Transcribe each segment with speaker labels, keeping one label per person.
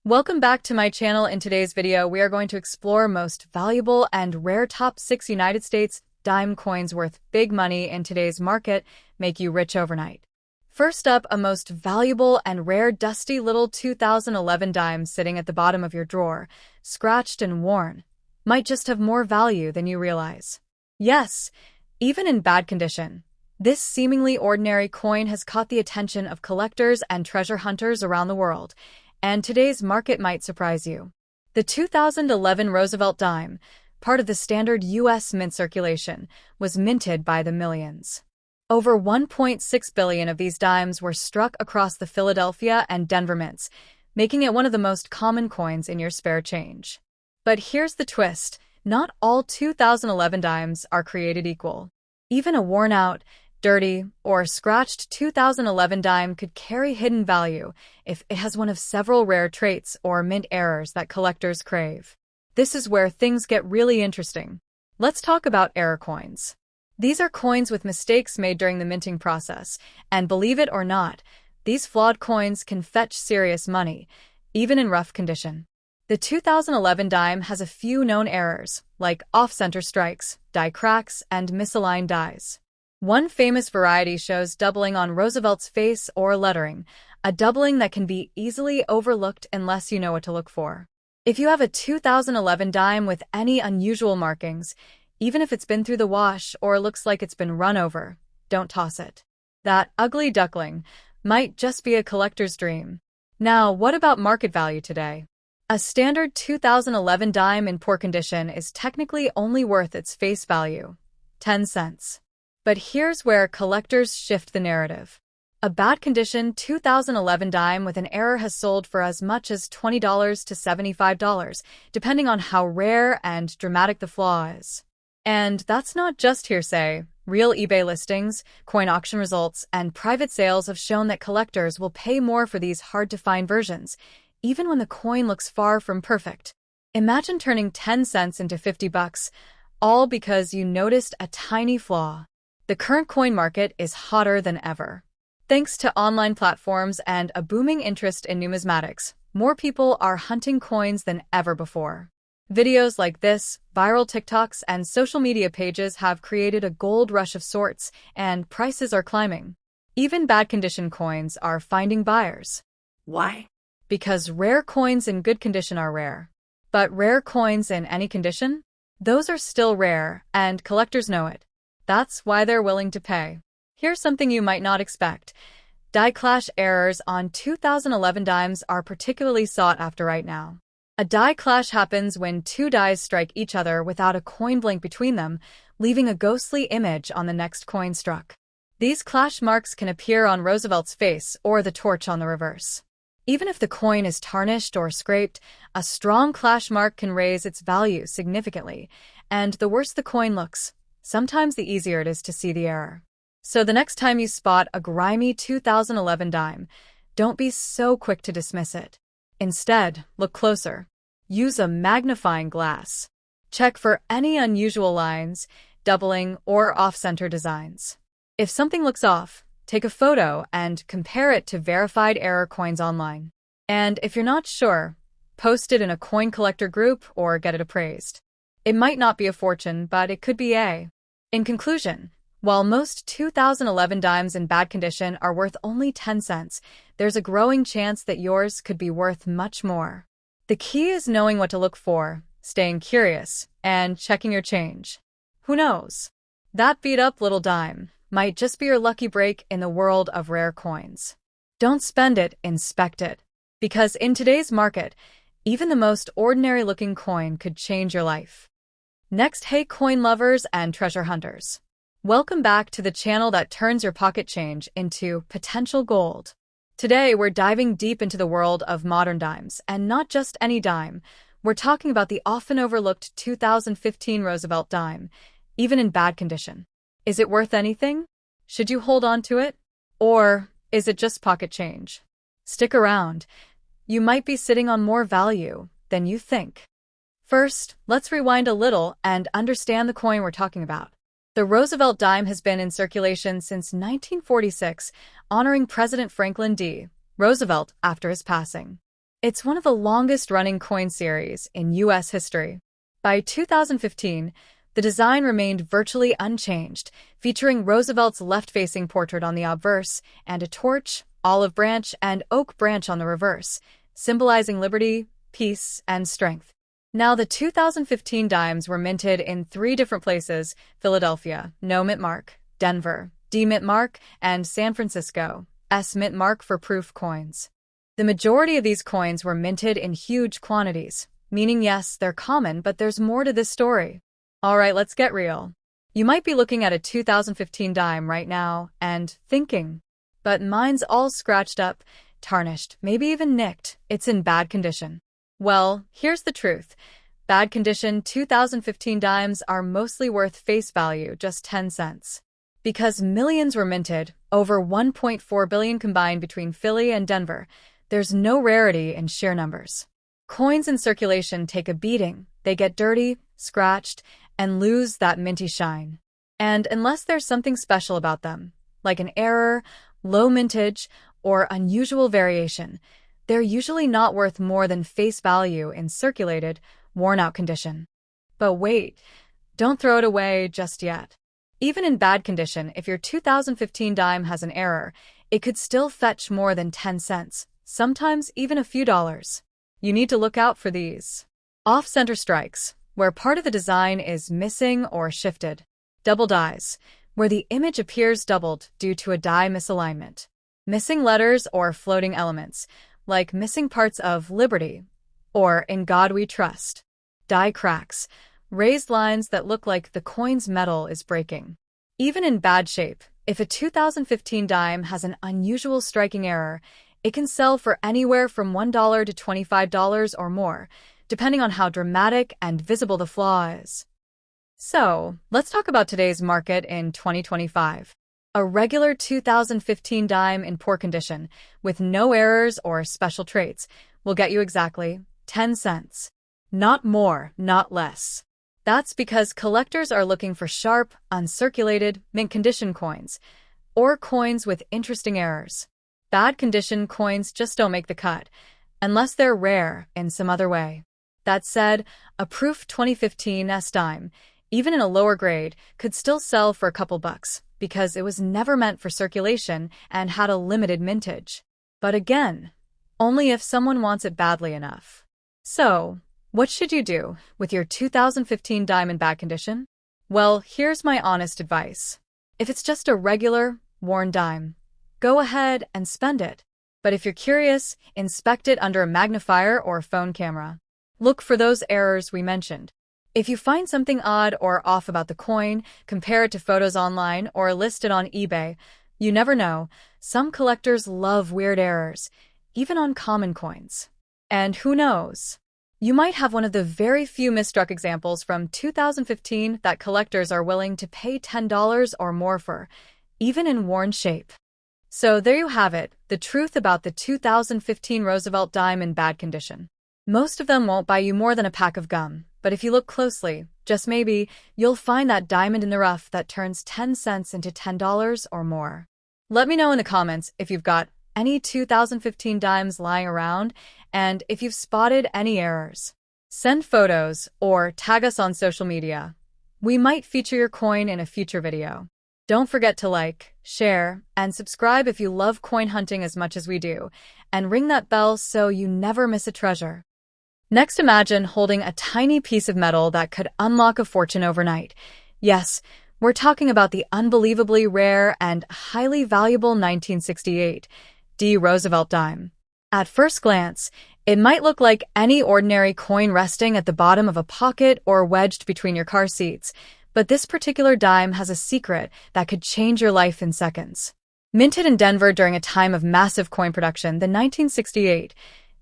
Speaker 1: Welcome back to my channel. In today's video, we are going to explore most valuable and rare top 6 United States dime coins worth big money in today's market, make you rich overnight. First up, a most valuable and rare dusty little 2011 dime sitting at the bottom of your drawer, scratched and worn, might just have more value than you realize. Yes, even in bad condition, this seemingly ordinary coin has caught the attention of collectors and treasure hunters around the world, and today's market might surprise you. The 2011 Roosevelt dime, part of the standard U.S. mint circulation, was minted by the millions. Over 1.6 billion of these dimes were struck across the Philadelphia and Denver mints, making it one of the most common coins in your spare change. But here's the twist: not all 2011 dimes are created equal. Even a worn-out, dirty, or scratched 2011 dime could carry hidden value if it has one of several rare traits or mint errors that collectors crave. This is where things get really interesting. Let's talk about error coins. These are coins with mistakes made during the minting process, and believe it or not, these flawed coins can fetch serious money, even in rough condition. The 2011 dime has a few known errors, like off-center strikes, die cracks, and misaligned dies. One famous variety shows doubling on Roosevelt's face or lettering, a doubling that can be easily overlooked unless you know what to look for. If you have a 2011 dime with any unusual markings, even if it's been through the wash or looks like it's been run over, don't toss it. That ugly duckling might just be a collector's dream. Now, what about market value today? A standard 2011 dime in poor condition is technically only worth its face value, 10 cents. But here's where collectors shift the narrative. A bad condition 2011 dime with an error has sold for as much as $20 to $75, depending on how rare and dramatic the flaw is. And that's not just hearsay. Real eBay listings, coin auction results, and private sales have shown that collectors will pay more for these hard-to-find versions, even when the coin looks far from perfect. Imagine turning 10 cents into $50, all because you noticed a tiny flaw. The current coin market is hotter than ever. Thanks to online platforms and a booming interest in numismatics, more people are hunting coins than ever before. Videos like this, viral TikToks, and social media pages have created a gold rush of sorts, and prices are climbing. Even bad condition coins are finding buyers.
Speaker 2: Why?
Speaker 1: Because rare coins in good condition are rare. But rare coins in any condition? Those are still rare, and collectors know it. That's why they're willing to pay. Here's something you might not expect. Die clash errors on 2011 dimes are particularly sought after right now. A die clash happens when two dies strike each other without a coin blink between them, leaving a ghostly image on the next coin struck. These clash marks can appear on Roosevelt's face or the torch on the reverse. Even if the coin is tarnished or scraped, a strong clash mark can raise its value significantly, and the worse the coin looks, sometimes the easier it is to see the error. So the next time you spot a grimy 2011 dime, don't be so quick to dismiss it. Instead, look closer. Use a magnifying glass. Check for any unusual lines, doubling, or off-center designs. If something looks off, take a photo and compare it to verified error coins online. And if you're not sure, post it in a coin collector group or get it appraised. It might not be a fortune, but it could be a. In conclusion, while most 2011 dimes in bad condition are worth only 10 cents, there's a growing chance that yours could be worth much more. The key is knowing what to look for, staying curious, and checking your change. Who knows? That beat-up little dime might just be your lucky break in the world of rare coins. Don't spend it, inspect it. Because in today's market, even the most ordinary-looking coin could change your life. Next, hey coin lovers and treasure hunters. Welcome back to the channel that turns your pocket change into potential gold. Today, we're diving deep into the world of modern dimes, and not just any dime. We're talking about the often overlooked 2015 Roosevelt dime, even in bad condition. Is it worth anything? Should you hold on to it? Or is it just pocket change? Stick around. You might be sitting on more value than you think. First, let's rewind a little and understand the coin we're talking about. The Roosevelt dime has been in circulation since 1946, honoring President Franklin D. Roosevelt after his passing. It's one of the longest-running coin series in U.S. history. By 2015, the design remained virtually unchanged, featuring Roosevelt's left-facing portrait on the obverse and a torch, olive branch, and oak branch on the reverse, symbolizing liberty, peace, and strength. Now, the 2015 dimes were minted in 3 different places: Philadelphia, no mint mark; Denver, D mint mark; and San Francisco, S mint mark for proof coins. The majority of these coins were minted in huge quantities, meaning yes, they're common, but there's more to this story. Alright, let's get real. You might be looking at a 2015 dime right now and thinking, but mine's all scratched up, tarnished, maybe even nicked. It's in bad condition. Well, here's the truth. Bad condition 2015 dimes are mostly worth face value, just 10 cents. Because millions were minted, over 1.4 billion combined between Philly and Denver, there's no rarity in sheer numbers. Coins in circulation take a beating. They get dirty, scratched, and lose that minty shine. And unless there's something special about them, like an error, low mintage, or unusual variation, they're usually not worth more than face value in circulated, worn-out condition. But wait, don't throw it away just yet. Even in bad condition, if your 2015 dime has an error, it could still fetch more than 10 cents, sometimes even a few dollars. You need to look out for these. Off-center strikes, where part of the design is missing or shifted. Double dies, where the image appears doubled due to a die misalignment. Missing letters or floating elements, like missing parts of Liberty or In God We Trust. Die cracks, raised lines that look like the coin's metal is breaking. Even in bad shape, if a 2015 dime has an unusual striking error, it can sell for anywhere from $1 to $25 or more, depending on how dramatic and visible the flaw is. So, let's talk about today's market in 2025. A regular 2015 dime in poor condition, with no errors or special traits, will get you exactly 10 cents. Not more, not less. That's because collectors are looking for sharp, uncirculated, mint condition coins, or coins with interesting errors. Bad condition coins just don't make the cut, unless they're rare in some other way. That said, a proof 2015 S dime, even in a lower grade, could still sell for a couple bucks, because it was never meant for circulation and had a limited mintage. But again, only if someone wants it badly enough. So, what should you do with your 2015 dime in bad condition? Well, here's my honest advice. If it's just a regular, worn dime, go ahead and spend it. But if you're curious, inspect it under a magnifier or phone camera. Look for those errors we mentioned. If you find something odd or off about the coin, compare it to photos online or list it on eBay. You never know. Some collectors love weird errors, even on common coins. And who knows? You might have one of the very few misstruck examples from 2015 that collectors are willing to pay $10 or more for, even in worn shape. So there you have it, the truth about the 2015 Roosevelt dime in bad condition. Most of them won't buy you more than a pack of gum, but if you look closely, just maybe, you'll find that diamond in the rough that turns 10 cents into $10 or more. Let me know in the comments if you've got any 2015 dimes lying around and if you've spotted any errors. Send photos or tag us on social media. We might feature your coin in a future video. Don't forget to like, share, and subscribe if you love coin hunting as much as we do, and ring that bell so you never miss a treasure. Next, imagine holding a tiny piece of metal that could unlock a fortune overnight. Yes, we're talking about the unbelievably rare and highly valuable 1968 D. Roosevelt dime. At first glance, it might look like any ordinary coin resting at the bottom of a pocket or wedged between your car seats, but this particular dime has a secret that could change your life in seconds. Minted in Denver during a time of massive coin production, the 1968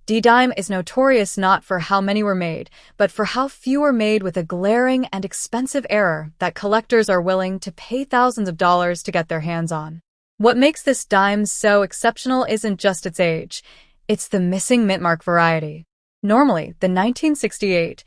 Speaker 1: D-dime is notorious not for how many were made, but for how few were made with a glaring and expensive error that collectors are willing to pay thousands of dollars to get their hands on. What makes this dime so exceptional isn't just its age, it's the missing mint mark variety. Normally, the 1968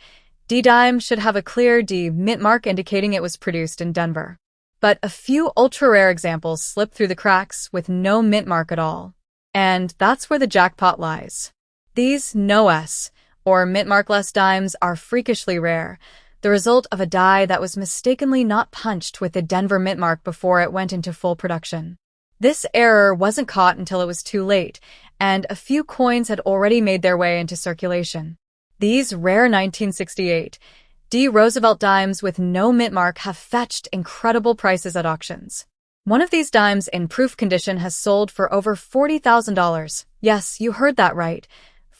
Speaker 1: D-dime should have a clear D mint mark indicating it was produced in Denver. But a few ultra-rare examples slip through the cracks with no mint mark at all. And that's where the jackpot lies. These no-S, or mint-markless dimes, are freakishly rare, the result of a die that was mistakenly not punched with the Denver mint mark before it went into full production. This error wasn't caught until it was too late, and a few coins had already made their way into circulation. These rare 1968 D. Roosevelt dimes with no mint mark have fetched incredible prices at auctions. One of these dimes in proof condition has sold for over $40,000. Yes, you heard that right.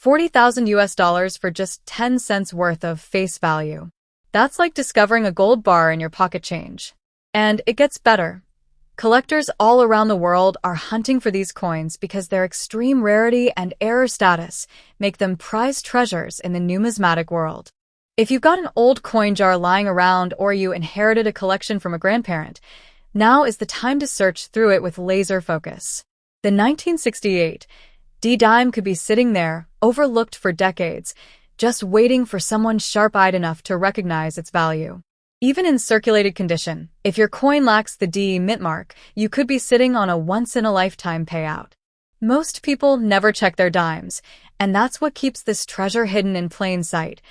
Speaker 1: $40,000 for just 10 cents worth of face value. That's like discovering a gold bar in your pocket change. And it gets better. Collectors all around the world are hunting for these coins because their extreme rarity and error status make them prized treasures in the numismatic world. If you've got an old coin jar lying around or you inherited a collection from a grandparent, now is the time to search through it with laser focus. The 1968 D dime could be sitting there, overlooked for decades, just waiting for someone sharp-eyed enough to recognize its value. Even in circulated condition, if your coin lacks the D mint mark, you could be sitting on a once-in-a-lifetime payout. Most people never check their dimes, and that's what keeps this treasure hidden in plain sight,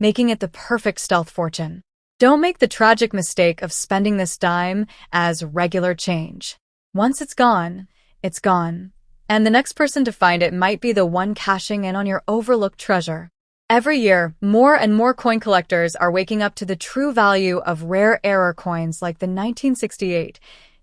Speaker 1: making it the perfect stealth fortune. Don't make the tragic mistake of spending this dime as regular change. Once it's gone, it's gone. And the next person to find it might be the one cashing in on your overlooked treasure. Every year, more and more coin collectors are waking up to the true value of rare error coins like the 1968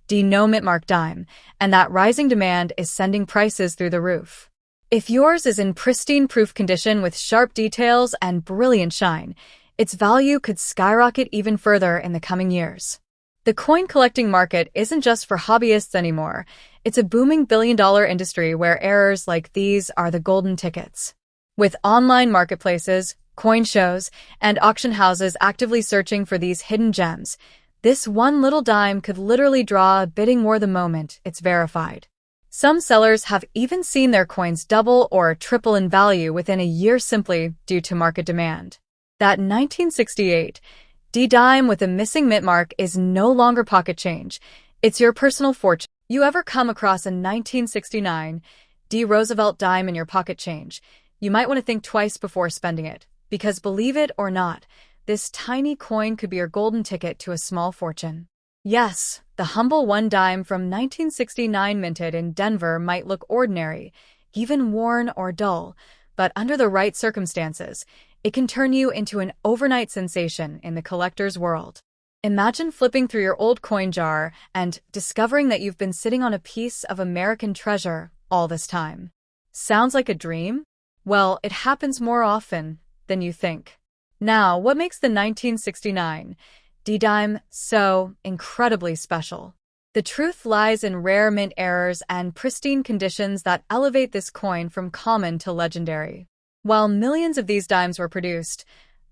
Speaker 1: D no mint mark dime, and that rising demand is sending prices through the roof. If yours is in pristine proof condition with sharp details and brilliant shine, its value could skyrocket even further in the coming years. The coin collecting market isn't just for hobbyists anymore. It's a booming billion-dollar industry where errors like these are the golden tickets. With online marketplaces, coin shows, and auction houses actively searching for these hidden gems, this one little dime could literally draw a bidding war the moment it's verified. Some sellers have even seen their coins double or triple in value within a year simply due to market demand. That 1968 D dime with a missing mint mark is no longer pocket change. It's your personal fortune. You ever come across a 1969 D Roosevelt dime in your pocket change? You might want to think twice before spending it, because believe it or not, this tiny coin could be your golden ticket to a small fortune. Yes, the humble one dime from 1969 minted in Denver might look ordinary, even worn or dull, but under the right circumstances, it can turn you into an overnight sensation in the collector's world. Imagine flipping through your old coin jar and discovering that you've been sitting on a piece of American treasure all this time. Sounds like a dream? Well, it happens more often than you think. Now, what makes the 1969 D dime so incredibly special? The truth lies in rare mint errors and pristine conditions that elevate this coin from common to legendary. While millions of these dimes were produced,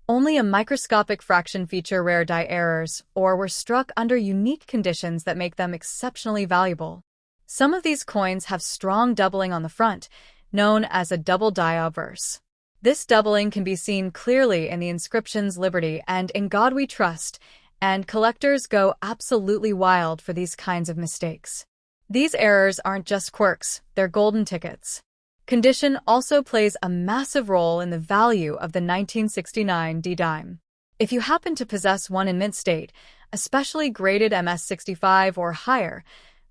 Speaker 1: only a microscopic fraction feature rare die errors or were struck under unique conditions that make them exceptionally valuable. Some of these coins have strong doubling on the front, known as a double die obverse. This doubling can be seen clearly in the inscriptions Liberty and In God We Trust, and collectors go absolutely wild for these kinds of mistakes. These errors aren't just quirks, they're golden tickets. Condition also plays a massive role in the value of the 1969 D dime. If you happen to possess one in mint state, especially graded MS65 or higher,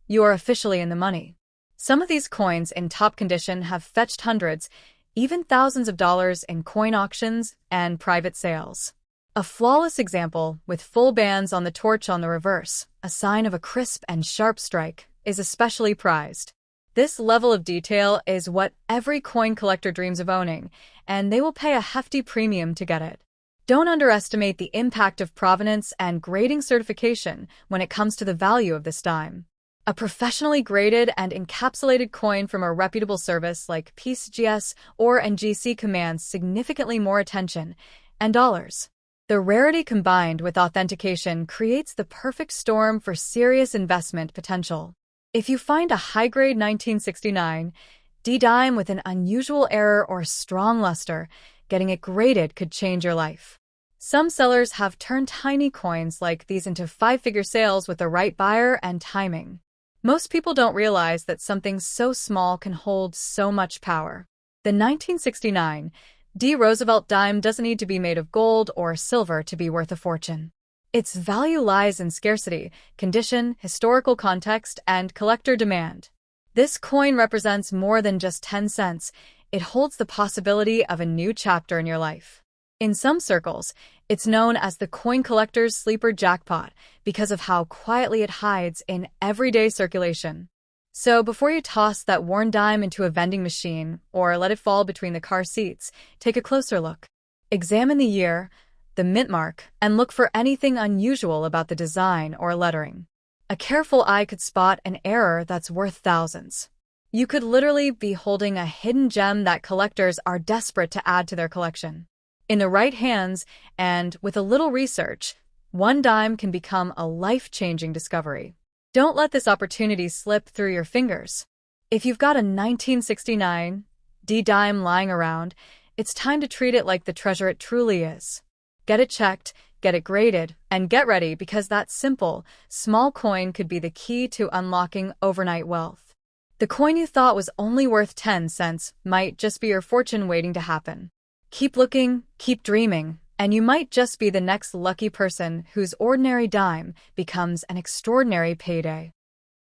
Speaker 1: you are officially in the money. Some of these coins in top condition have fetched hundreds, even thousands of dollars in coin auctions and private sales. A flawless example, with full bands on the torch on the reverse, a sign of a crisp and sharp strike, is especially prized. This level of detail is what every coin collector dreams of owning, and they will pay a hefty premium to get it. Don't underestimate the impact of provenance and grading certification when it comes to the value of this dime. A professionally graded and encapsulated coin from a reputable service like PCGS or NGC commands significantly more attention and dollars. The rarity combined with authentication creates the perfect storm for serious investment potential. If you find a high-grade 1969 D dime with an unusual error or strong luster, getting it graded could change your life. Some sellers have turned tiny coins like these into five-figure sales with the right buyer and timing. Most people don't realize that something so small can hold so much power. The 1969 D. Roosevelt dime doesn't need to be made of gold or silver to be worth a fortune. Its value lies in scarcity, condition, historical context, and collector demand. This coin represents more than just 10 cents. It holds the possibility of a new chapter in your life. In some circles, it's known as the coin collector's sleeper jackpot because of how quietly it hides in everyday circulation. So before you toss that worn dime into a vending machine or let it fall between the car seats, take a closer look. Examine the year, the mint mark, and look for anything unusual about the design or lettering. A careful eye could spot an error that's worth thousands. You could literally be holding a hidden gem that collectors are desperate to add to their collection. In the right hands, and with a little research, one dime can become a life-changing discovery. Don't let this opportunity slip through your fingers. If you've got a 1969 D dime lying around, it's time to treat it like the treasure it truly is. Get it checked, get it graded, and get ready because that simple, small coin could be the key to unlocking overnight wealth. The coin you thought was only worth 10 cents might just be your fortune waiting to happen. Keep looking, keep dreaming, and you might just be the next lucky person whose ordinary dime becomes an extraordinary payday.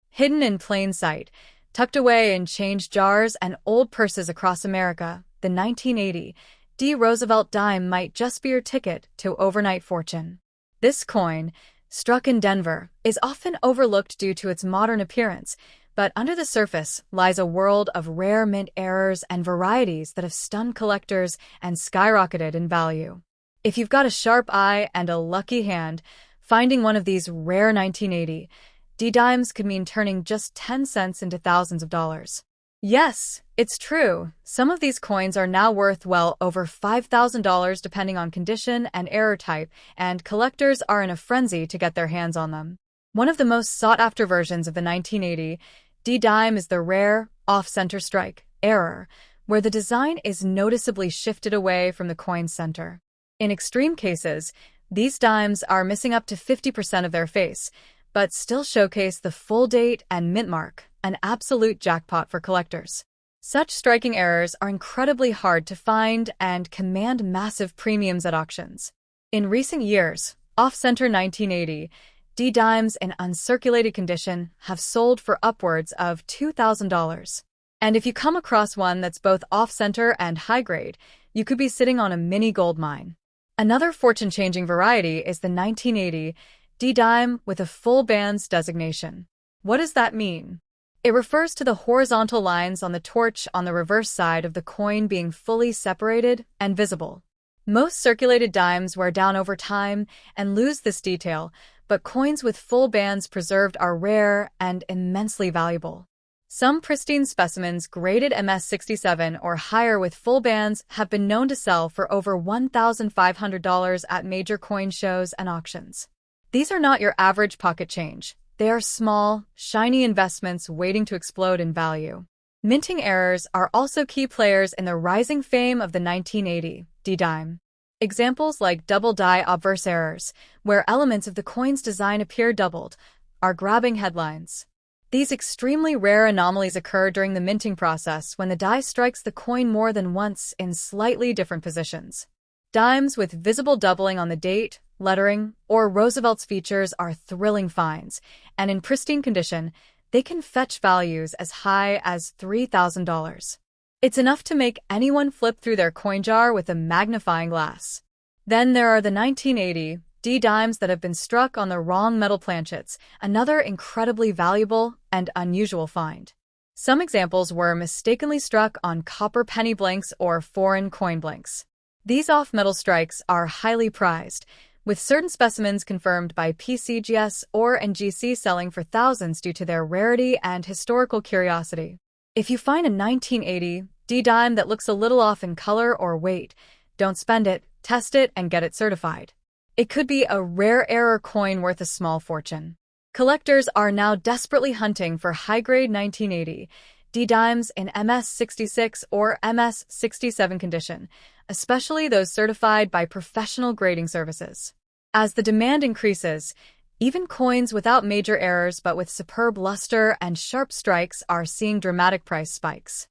Speaker 1: Hidden in plain sight, tucked away in change jars and old purses across America, the 1980 D. Roosevelt dime might just be your ticket to overnight fortune. This coin, struck in Denver, is often overlooked due to its modern appearance, but under the surface lies a world of rare mint errors and varieties that have stunned collectors and skyrocketed in value. If you've got a sharp eye and a lucky hand, finding one of these rare 1980 D dimes could mean turning just 10 cents into thousands of dollars. Yes, it's true. Some of these coins are now worth well over $5,000 depending on condition and error type, and collectors are in a frenzy to get their hands on them. One of the most sought-after versions of the 1980 D dime is the rare, off-center strike error, where the design is noticeably shifted away from the coin's center. In extreme cases, these dimes are missing up to 50% of their face, but still showcase the full date and mint mark, an absolute jackpot for collectors. Such striking errors are incredibly hard to find and command massive premiums at auctions. In recent years, off-center 1980 D dimes in uncirculated condition have sold for upwards of $2,000. And if you come across one that's both off-center and high-grade, you could be sitting on a mini gold mine. Another fortune-changing variety is the 1980 D dime with a full bands designation. What does that mean? It refers to the horizontal lines on the torch on the reverse side of the coin being fully separated and visible. Most circulated dimes wear down over time and lose this detail, but coins with full bands preserved are rare and immensely valuable. Some pristine specimens graded MS-67 or higher with full bands have been known to sell for over $1,500 at major coin shows and auctions. These are not your average pocket change. They are small, shiny investments waiting to explode in value. Minting errors are also key players in the rising fame of the 1980 D dime. Examples like double die obverse errors, where elements of the coin's design appear doubled, are grabbing headlines. These extremely rare anomalies occur during the minting process when the die strikes the coin more than once in slightly different positions. Dimes with visible doubling on the date, lettering, or Roosevelt's features are thrilling finds, and in pristine condition, they can fetch values as high as $3,000. It's enough to make anyone flip through their coin jar with a magnifying glass. Then there are the 1980 D dimes that have been struck on the wrong metal planchets, another incredibly valuable and unusual find. Some examples were mistakenly struck on copper penny blanks or foreign coin blanks. These off-metal strikes are highly prized, with certain specimens confirmed by PCGS or NGC selling for thousands due to their rarity and historical curiosity. If you find a 1980 D dime that looks a little off in color or weight, don't spend it, test it, and get it certified. It could be a rare error coin worth a small fortune. Collectors are now desperately hunting for high-grade 1980 D dimes in MS-66 or MS-67 condition, especially those certified by professional grading services. As the demand increases, even coins without major errors but with superb luster and sharp strikes are seeing dramatic price spikes.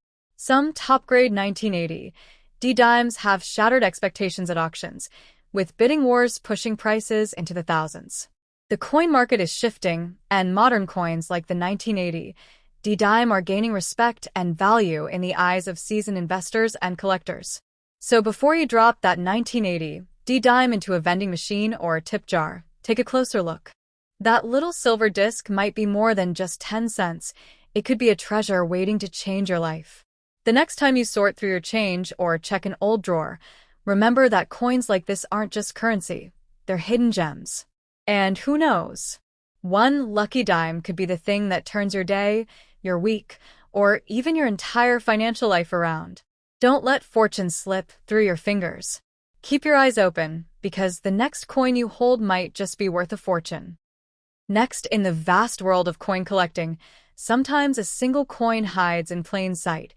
Speaker 1: Some top-grade 1980 D dimes have shattered expectations at auctions, with bidding wars pushing prices into the thousands. The coin market is shifting, and modern coins like the 1980 D dime are gaining respect and value in the eyes of seasoned investors and collectors. So before you drop that 1980 D dime into a vending machine or a tip jar, take a closer look. That little silver disc might be more than just 10 cents. It could be a treasure waiting to change your life. The next time you sort through your change or check an old drawer, remember that coins like this aren't just currency, they're hidden gems. And who knows? One lucky dime could be the thing that turns your day, your week, or even your entire financial life around. Don't let fortune slip through your fingers. Keep your eyes open, because the next coin you hold might just be worth a fortune. Next, in the vast world of coin collecting, sometimes a single coin hides in plain sight,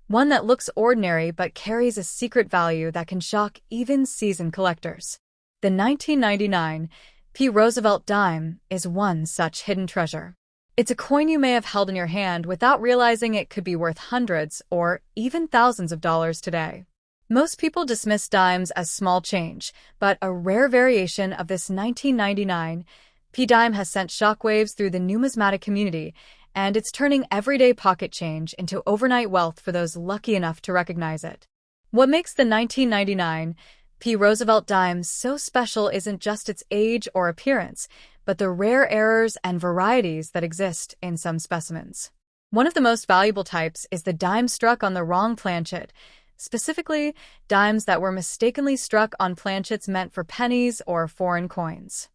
Speaker 1: one that looks ordinary but carries a secret value that can shock even seasoned collectors. The 1999 P. Roosevelt dime is one such hidden treasure. It's a coin you may have held in your hand without realizing it could be worth hundreds or even thousands of dollars today. Most people dismiss dimes as small change, but a rare variation of this 1999 P dime has sent shockwaves through the numismatic community, and it's turning everyday pocket change into overnight wealth for those lucky enough to recognize it. What makes the 1999 P. Roosevelt dime so special isn't just its age or appearance, but the rare errors and varieties that exist in some specimens. One of the most valuable types is the dime struck on the wrong planchet, specifically dimes that were mistakenly struck on planchets meant for pennies or foreign coins.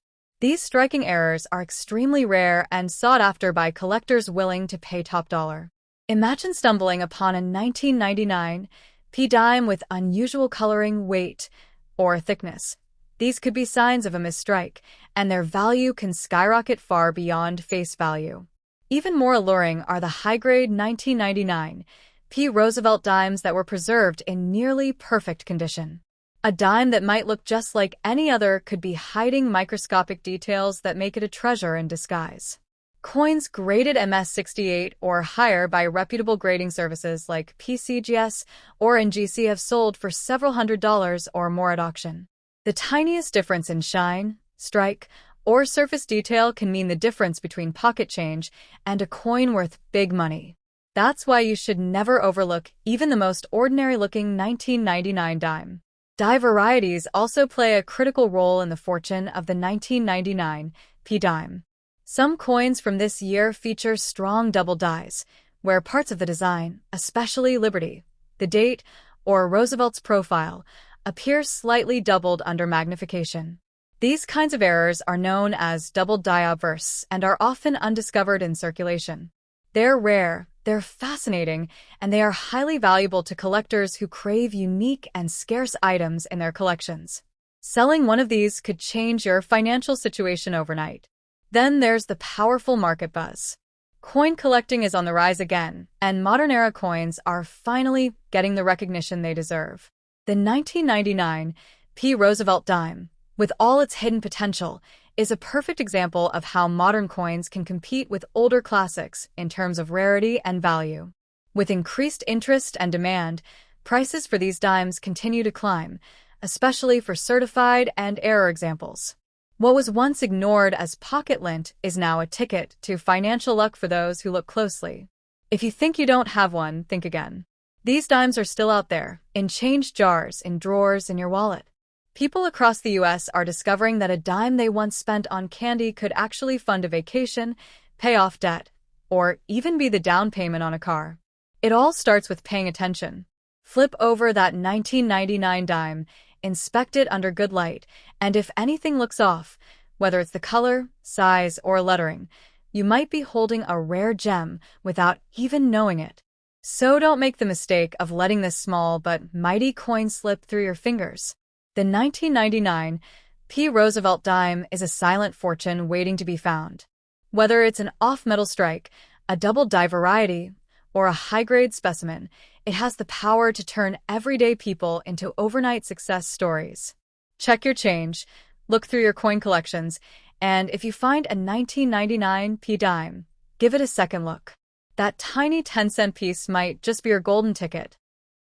Speaker 1: These striking errors are extremely rare and sought after by collectors willing to pay top dollar. Imagine stumbling upon a 1999 P dime with unusual coloring, weight, or thickness. These could be signs of a misstrike, and their value can skyrocket far beyond face value. Even more alluring are the high-grade 1999 P. Roosevelt dimes that were preserved in nearly perfect condition. A dime that might look just like any other could be hiding microscopic details that make it a treasure in disguise. Coins graded MS-68 or higher by reputable grading services like PCGS or NGC have sold for several $100s or more at auction. The tiniest difference in shine, strike, or surface detail can mean the difference between pocket change and a coin worth big money. That's why you should never overlook even the most ordinary-looking 1999 dime. Die varieties also play a critical role in the fortune of the 1999 P dime. Some coins from this year feature strong double dies, where parts of the design, especially Liberty, the date, or Roosevelt's profile, appear slightly doubled under magnification. These kinds of errors are known as double die obverse and are often undiscovered in circulation. They're rare, they're fascinating, and they are highly valuable to collectors who crave unique and scarce items in their collections. Selling one of these could change your financial situation overnight. Then there's the powerful market buzz. Coin collecting is on the rise again, and modern-era coins are finally getting the recognition they deserve. The 1999 P. Roosevelt dime, with all its hidden potential, is a perfect example of how modern coins can compete with older classics in terms of rarity and value. With increased interest and demand, prices for these dimes continue to climb, especially for certified and error examples. What was once ignored as pocket lint is now a ticket to financial luck for those who look closely. If you think you don't have one, think again. These dimes are still out there, in change jars, in drawers, in your wallet. People across the U.S. are discovering that a dime they once spent on candy could actually fund a vacation, pay off debt, or even be the down payment on a car. It all starts with paying attention. Flip over that 1999 dime, inspect it under good light, and if anything looks off, whether it's the color, size, or lettering, you might be holding a rare gem without even knowing it. So don't make the mistake of letting this small but mighty coin slip through your fingers. The 1999 P. Roosevelt dime is a silent fortune waiting to be found. Whether it's an off-metal strike, a double die variety, or a high-grade specimen, it has the power to turn everyday people into overnight success stories. Check your change, look through your coin collections, and if you find a 1999 P dime, give it a second look. That tiny 10-cent piece might just be your golden ticket.